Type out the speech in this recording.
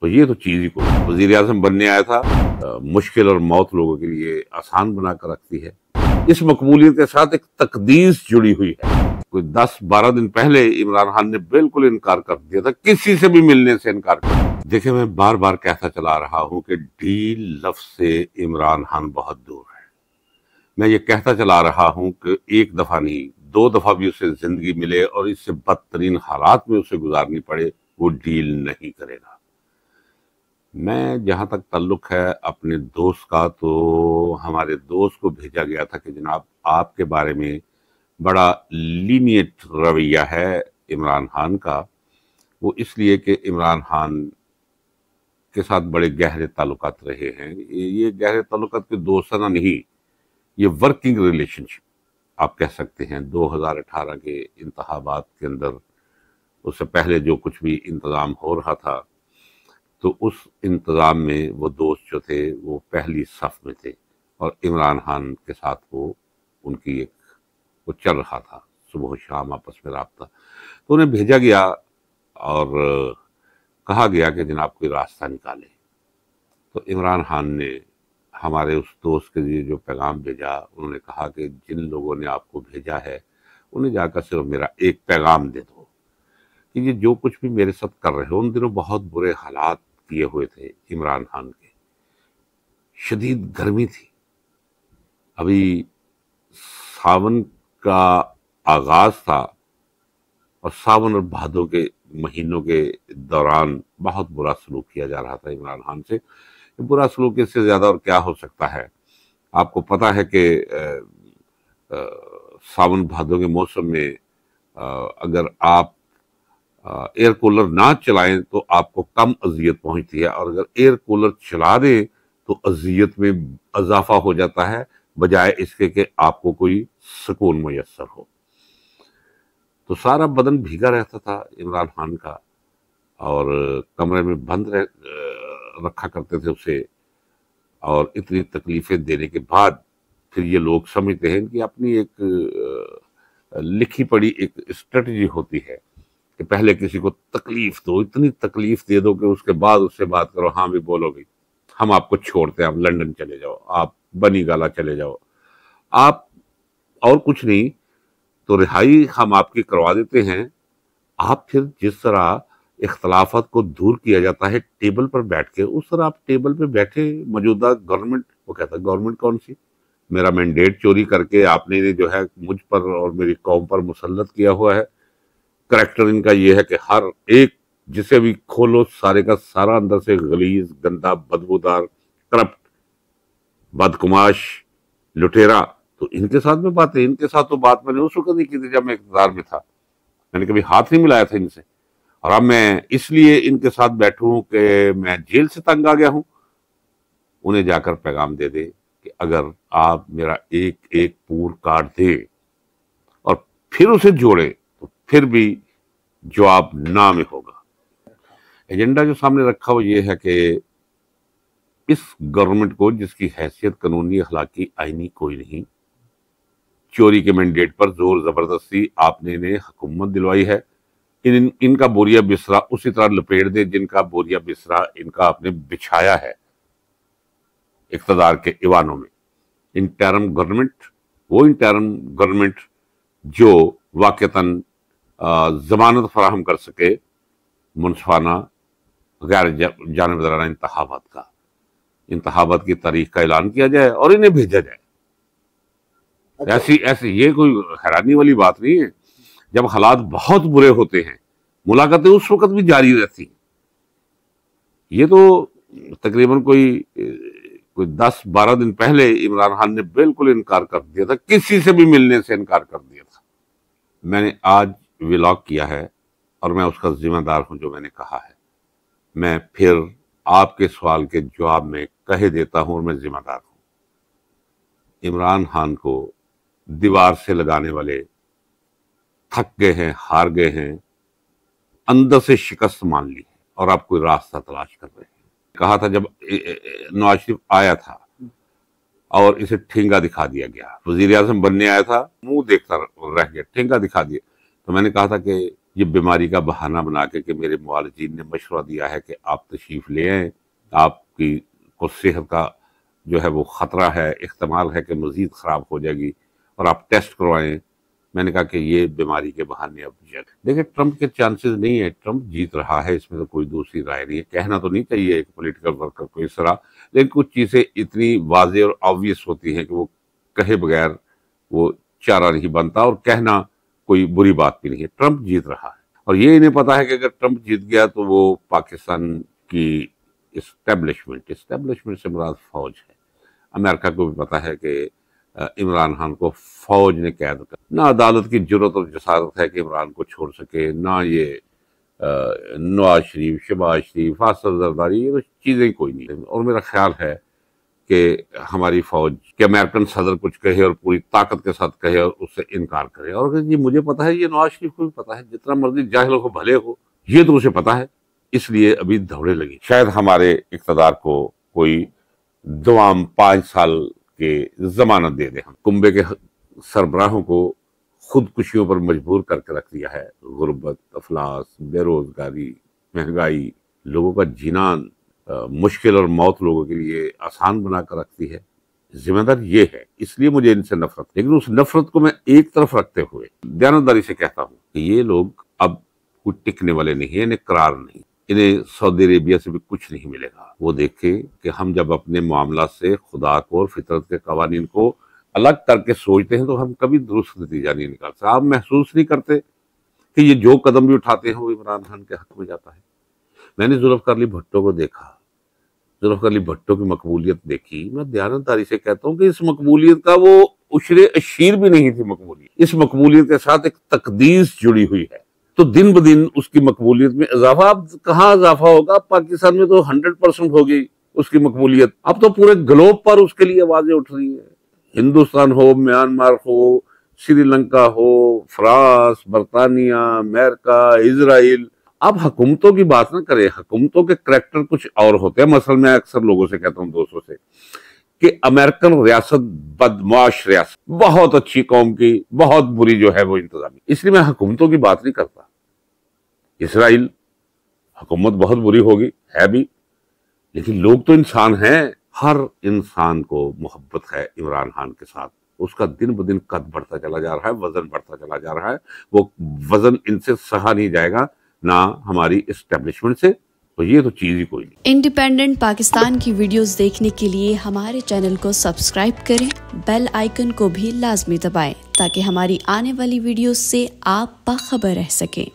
تو یہ تو چیز ہی کو وزیر اعظم بننے آیا تھا، مشکل اور موت لوگوں کے لیے آسان بنا کر رکھتی ہے۔ اس مقبولیت کے ساتھ ایک تقدیس جڑی ہوئی ہے۔ کوئی 10-12 دن پہلے عمران خان نے بالکل انکار کر دیا تھا، کسی سے بھی ملنے سے انکار کر دیا۔ دیکھیں، میں بار بار کہتا چلا رہا ہوں کہ ڈیل لفظ سے عمران خان بہت دور ہے۔ میں یہ کہتا چلا رہا ہوں کہ ایک دفعہ نہیں، 2 دفعہ بھی اسے زندگی ملے اور اس سے بدترین حالات میں اسے گزارنی پڑے، وہ ڈیل نہیں کرے گا۔ میں جہاں تک تعلق ہے اپنے دوست کا، تو ہمارے دوست کو بھیجا گیا تھا کہ جناب آپ کے بارے میں بڑا لینیٹ رویہ ہے عمران خان کا، وہ اس لیے کہ عمران خان کے ساتھ بڑے گہرے تعلقات رہے ہیں۔ یہ گہرے تعلقات کے دوستانہ نہیں، یہ ورکنگ ریلیشن شپ آپ کہہ سکتے ہیں۔ 2018 کے انتخابات کے اندر، اس سے پہلے جو کچھ بھی انتظام ہو رہا تھا، تو اس انتظام میں وہ دوست جو تھے وہ پہلی صف میں تھے، اور عمران خان کے ساتھ ان کی وہ چل رہا تھا، صبح و شام آپس میں رابطہ۔ تو انہیں بھیجا گیا اور کہا گیا کہ جناب کوئی راستہ نکالے۔ تو عمران خان نے ہمارے اس دوست کے لیے جو پیغام بھیجا، انہوں نے کہا کہ جن لوگوں نے آپ کو بھیجا ہے انہیں جا کر صرف میرا ایک پیغام دے دو کہ یہ جو کچھ بھی میرے ساتھ کر رہے ہو۔ ان دنوں بہت برے حالات کیے ہوئے تھے عمران خان کے، شدید گرمی تھی، ابھی ساون کا آغاز تھا، اور ساون اور بھادو کے مہینوں کے دوران بہت برا سلوک کیا جا رہا تھا عمران خان سے۔ برا سلوک اس سے زیادہ اور کیا ہو سکتا ہے؟ آپ کو پتا ہے کہ ساون بھادو کے موسم میں اگر آپ ایئر کولر نہ چلائیں تو آپ کو کم اذیت پہنچتی ہے، اور اگر ایئر کولر چلا دیں تو اذیت میں اضافہ ہو جاتا ہے، بجائے اس کے کہ آپ کو کوئی سکون میسر ہو۔ تو سارا بدن بھیگا رہتا تھا عمران خان کا، اور کمرے میں بند رکھا کرتے تھے اسے، اور اتنی تکلیفیں دینے کے بعد پھر یہ لوگ سمجھتے ہیں کہ اپنی ایک لکھی پڑی ایک اسٹریٹجی ہوتی ہے کہ پہلے کسی کو تکلیف دو، اتنی تکلیف دے دو کہ اس کے بعد اس سے بات کرو، ہاں بھی بولو گی ہم آپ کو چھوڑتے ہیں، آپ لندن چلے جاؤ، آپ بنی گالا چلے جاؤ، آپ اور کچھ نہیں تو رہائی ہم آپ کی کروا دیتے ہیں۔ آپ پھر جس طرح اختلافات کو دور کیا جاتا ہے ٹیبل پر بیٹھ کے، اس طرح آپ ٹیبل پہ بیٹھے موجودہ گورنمنٹ، وہ کہتا ہے گورنمنٹ کون سی، میرا مینڈیٹ چوری کر کے آپ نے جو ہے مجھ پر اور میری قوم پر مسلط کیا ہوا ہے۔ کریکٹر ان کا یہ ہے کہ ہر ایک جسے بھی کھولو سارے کا سارا اندر سے غلیظ، گندا، بدبودار، کرپٹ، بدکماش، لٹیرا۔ تو ان کے ساتھ میں باتیں، ان کے ساتھ تو بات میں نے اس وقت نہیں کی تھی جب میں اقتدار میں تھا، میں نے کبھی ہاتھ نہیں ملایا تھا ان سے، اور اب میں اس لیے ان کے ساتھ بیٹھوں کہ میں جیل سے تنگ آ گیا ہوں۔ انہیں جا کر پیغام دے دے کہ اگر آپ میرا ایک ایک پور کاٹ دے اور پھر اسے جوڑے تو پھر بھی جواب نہ میں ہوگا۔ ایجنڈا جو سامنے رکھا وہ یہ ہے کہ اس گورنمنٹ کو، جس کی حیثیت قانونی، اخلاقی، آئینی کوئی نہیں، چوری کے مینڈیٹ پر زور زبردستی آپ نے انہیں حکومت دلوائی ہے، ان کا بوریا بسرا اسی طرح لپیٹ دے جن کا بوریا بسرا ان کا آپ نے بچھایا ہے اقتدار کے ایوانوں میں۔ انٹرم گورنمنٹ، وہ انٹرم گورنمنٹ جو واقعتاً ضمانت فراہم کر سکے منصفانہ غیر جانبدارانہ انتخابات کی تاریخ کا اعلان کیا جائے اور انہیں بھیجا جائے۔ ایسی یہ کوئی حیرانی والی بات نہیں ہے۔ جب حالات بہت برے ہوتے ہیں ملاقاتیں اس وقت بھی جاری رہتی ہیں۔ یہ تو تقریباً کوئی 10-12 دن پہلے عمران خان نے بالکل انکار کر دیا تھا، کسی سے بھی ملنے سے انکار کر دیا تھا۔ میں نے آج ولاگ کیا ہے اور میں اس کا ذمہ دار ہوں جو میں نے کہا ہے۔ میں پھر آپ کے سوال کے جواب میں کہہ دیتا ہوں اور میں ذمہ دار ہوں۔ عمران خان کو دیوار سے لگانے والے تھک گئے ہیں، ہار گئے ہیں، اندر سے شکست مان لی ہے، اور آپ کوئی راستہ تلاش کر رہے ہیں۔ کہا تھا جب نواز شریف آیا تھا اور اسے ٹھینگا دکھا دیا گیا، وزیر اعظم بننے آیا تھا، منہ دیکھتا رہ گیا، ٹھینگا دکھا دیا، تو میں نے کہا تھا کہ یہ بیماری کا بہانہ بنا کے کہ میرے معالجین نے مشورہ دیا ہے کہ آپ تشریف لے آئیں، آپ کی کو صحت کا جو ہے وہ خطرہ ہے، احتمال ہے کہ مزید خراب ہو جائے گی، اور آپ ٹیسٹ کروائیں۔ میں نے کہا کہ یہ بیماری کے بہانے اب دیکھیں ٹرمپ کے چانسز نہیں ہے، ٹرمپ جیت رہا ہے، اس میں تو کوئی دوسری رائے نہیں ہے۔ کہنا تو نہیں چاہیے ایک پولیٹیکل ورکر کو اس طرح، لیکن کچھ چیزیں اتنی واضح اور آبویس ہوتی ہیں کہ وہ کہے بغیر وہ چارہ نہیں بنتا، اور کہنا کوئی بری بات بھی نہیں ہے۔ ٹرمپ جیت رہا ہے، اور یہ انہیں پتا ہے کہ اگر ٹرمپ جیت گیا تو وہ پاکستان کی اسٹیبلشمنٹ سے مراد فوج ہے۔ امریکہ کو بھی پتا ہے کہ عمران خان کو فوج نے قید کر، نہ عدالت کی جرت اور جسارت ہے کہ عمران کو چھوڑ سکے، نہ یہ نواز شریف، شہباز شریف، اسد زرداری، یہ چیزیں کوئی نہیں۔ اور میرا خیال ہے کہ ہماری فوج کہ امریکن صدر کچھ کہے اور پوری طاقت کے ساتھ کہے اور اس سے انکار کرے، اور یہ مجھے پتا ہے، یہ نواز شریف کو بھی پتا ہے، جتنا مرضی جاہل ہو بھلے ہو، یہ تو اسے پتا ہے، اس لیے ابھی دوڑے لگی۔ شاید ہمارے اقتدار کو کوئی دوام 5 سال کے ضمانت دے دے۔ ہم کنبے کے سربراہوں کو خودکشیوں پر مجبور کر کے رکھ دیا ہے، غربت، افلاس، بے روزگاری، مہنگائی، لوگوں کا جینا مشکل اور موت لوگوں کے لیے آسان بنا کر رکھتی ہے۔ ذمہ دار یہ ہے، اس لیے مجھے ان سے نفرت، لیکن اس نفرت کو میں ایک طرف رکھتے ہوئے دیانتداری سے کہتا ہوں کہ یہ لوگ اب کوئی ٹکنے والے نہیں ہیں، انہیں قرار نہیں، انہیں سعودی عربیہ سے بھی کچھ نہیں ملے گا۔ وہ دیکھیں کہ ہم جب اپنے معاملات سے خدا کو اور فطرت کے قوانین کو الگ کر کے سوچتے ہیں تو ہم کبھی درست نتیجہ نہیں نکالتے۔ آپ محسوس نہیں کرتے کہ یہ جو قدم بھی اٹھاتے ہیں وہ عمران خان کے حق میں جاتا ہے؟ میں نے ذوالفقار علی بھٹو کو دیکھا، ذوالفقار علی بھٹو کی مقبولیت دیکھی، میں دیانتداری سے کہتا ہوں کہ اس مقبولیت کا وہ عشر اشیر بھی نہیں تھی مقبولیت، اس مقبولیت کے ساتھ ایک تقدیس جڑی ہوئی ہے، تو دن بدن اس کی مقبولیت میں اضافہ۔ اب کہاں اضافہ ہوگا؟ پاکستان میں تو 100% ہوگی اس کی مقبولیت، اب تو پورے گلوب پر اس کے لیے آوازیں اٹھ رہی ہیں، ہندوستان ہو، میانمار ہو، سری لنکا ہو، فرانس، برطانیہ، امریکہ، اسرائیل۔ اب حکومتوں کی بات نہ کرے، حکومتوں کے کریکٹر کچھ اور ہوتے ہیں۔ مثلا میں اکثر لوگوں سے کہتا ہوں، دوستوں سے، کہ امریکن ریاست بدمعاش ریاست، بہت اچھی قوم کی بہت بری جو ہے وہ انتظامی، اس لیے میں حکومتوں کی بات نہیں کرتا۔ اسرائیل حکومت بہت بری ہوگی، ہے بھی، لیکن لوگ تو انسان ہیں۔ ہر انسان کو محبت ہے عمران خان کے ساتھ، اس کا دن بدن قد بڑھتا چلا جا رہا ہے، وزن بڑھتا چلا جا رہا ہے، وہ وزن ان سے سہا نہیں جائے گا، نہ ہماری اسٹیبلشمنٹ سے، تو یہ تو چیز ہی کوئی نہیں۔ انڈیپینڈنٹ پاکستان کی ویڈیوز دیکھنے کے لیے ہمارے چینل کو سبسکرائب کریں، بیل آئیکن کو بھی لازمی دبائیں تاکہ ہماری آنے والی ویڈیوز سے آپ باخبر رہ سکیں۔